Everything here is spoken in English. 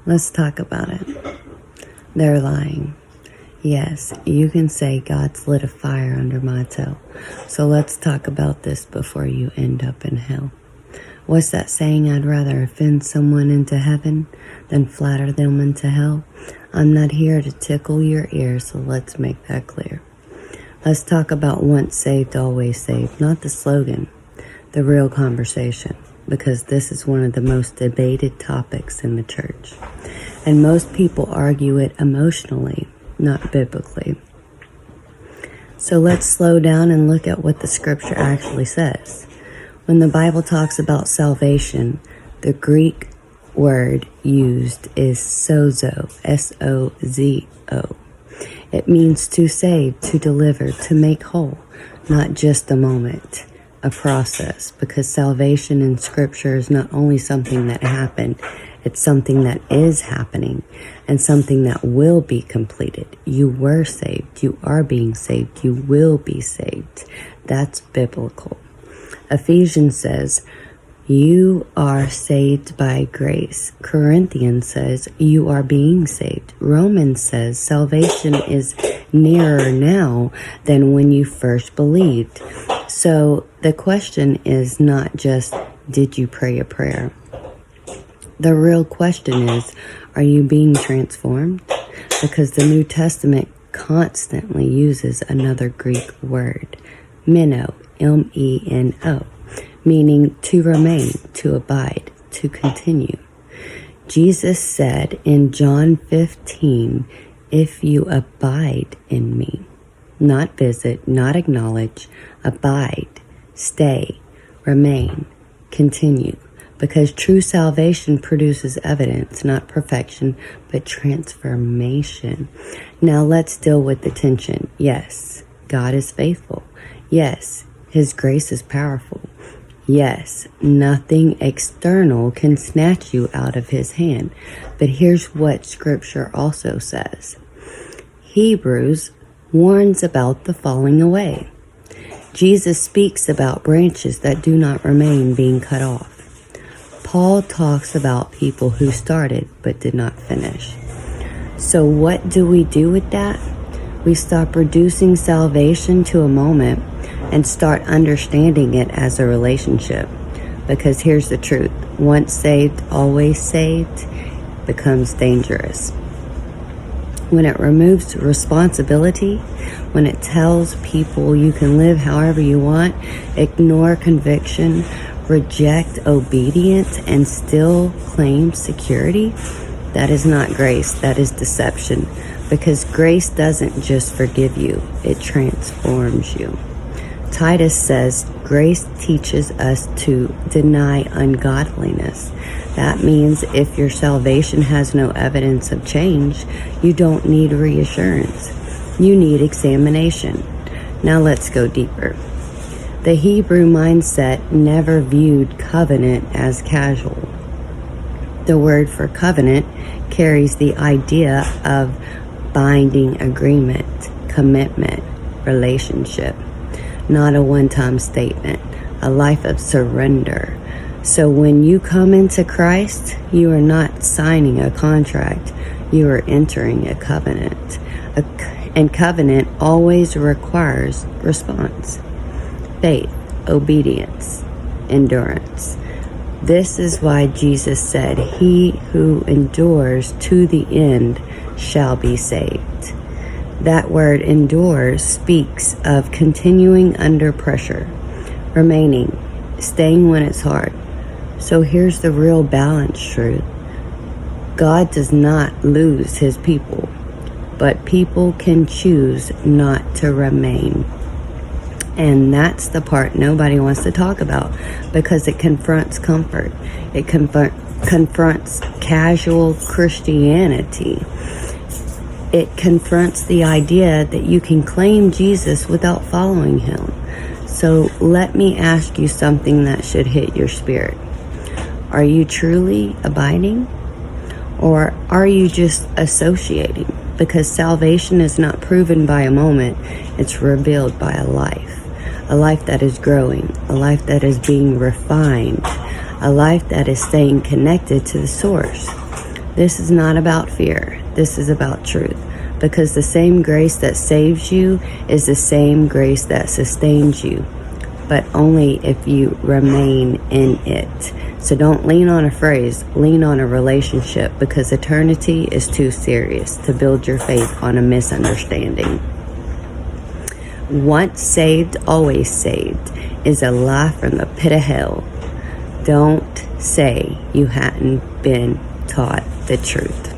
Let's talk about it. They're lying. Yes, you can say God's lit a fire under my toe. So let's talk about this before you end up in hell. What's that saying? I'd rather offend someone into heaven than flatter them into hell. I'm not here to tickle your ears, so let's make that clear. Let's talk about once saved, always saved. Not the slogan, the real conversation. Because this is one of the most debated topics in the church. And most people argue it emotionally, not biblically. So let's slow down and look at what the scripture actually says. When the Bible talks about salvation, the Greek word used is sozo, S-O-Z-O. It means to save, to deliver, to make whole, not just a moment, a process. Because salvation in scripture is not only something that happened, it's something that is happening and something that will be completed. You were saved, you are being saved, you will be saved. That's biblical. Ephesians says, you are saved by grace. Corinthians says, you are being saved. Romans says, salvation is nearer now than when you first believed. So the question is not just, did you pray a prayer? The real question is, are you being transformed? Because the New Testament constantly uses another Greek word, meno, M-E-N-O, meaning to remain, to abide, to continue. Jesus said in John 15, if you abide in me, not visit, not acknowledge, abide, stay, remain, continue. Because true salvation produces evidence, not perfection, but transformation. Now let's deal with the tension. Yes, God is faithful. Yes, His grace is powerful. Yes, nothing external can snatch you out of His hand. But here's what Scripture also says. Hebrews warns about the falling away. Jesus speaks about branches that do not remain being cut off. Paul talks about people who started but did not finish. So what do we do with that? We stop reducing salvation to a moment and start understanding it as a relationship. Because here's the truth. Once saved, always saved becomes dangerous. When it removes responsibility, when it tells people you can live however you want, ignore conviction, reject obedience, and still claim security, that is not grace, that is deception. Because grace doesn't just forgive you, it transforms you. Titus says, grace teaches us to deny ungodliness. That means if your salvation has no evidence of change, you don't need reassurance. You need examination. Now let's go deeper. The Hebrew mindset never viewed covenant as casual. The word for covenant carries the idea of binding agreement, commitment, relationship. Not a one-time statement, a life of surrender. So when you come into Christ, you are not signing a contract, you are entering a covenant. And covenant always requires response. Faith, obedience, endurance. This is why Jesus said, he who endures to the end shall be saved. That word endures speaks of continuing under pressure, remaining, staying when it's hard. So here's the real balanced truth. God does not lose His people, but people can choose not to remain. And that's the part nobody wants to talk about because it confronts comfort. It confronts casual Christianity. It confronts the idea that you can claim Jesus without following Him. So let me ask you something that should hit your spirit. Are you truly abiding? Or are you just associating? Because salvation is not proven by a moment, it's revealed by a life that is growing, a life that is being refined, a life that is staying connected to the source. This is not about fear. This is about truth. Because the same grace that saves you is the same grace that sustains you, but only if you remain in it. So don't lean on a phrase, lean on a relationship, because eternity is too serious to build your faith on a misunderstanding. Once saved, always saved is a lie from the pit of hell. Don't say you hadn't been taught the truth.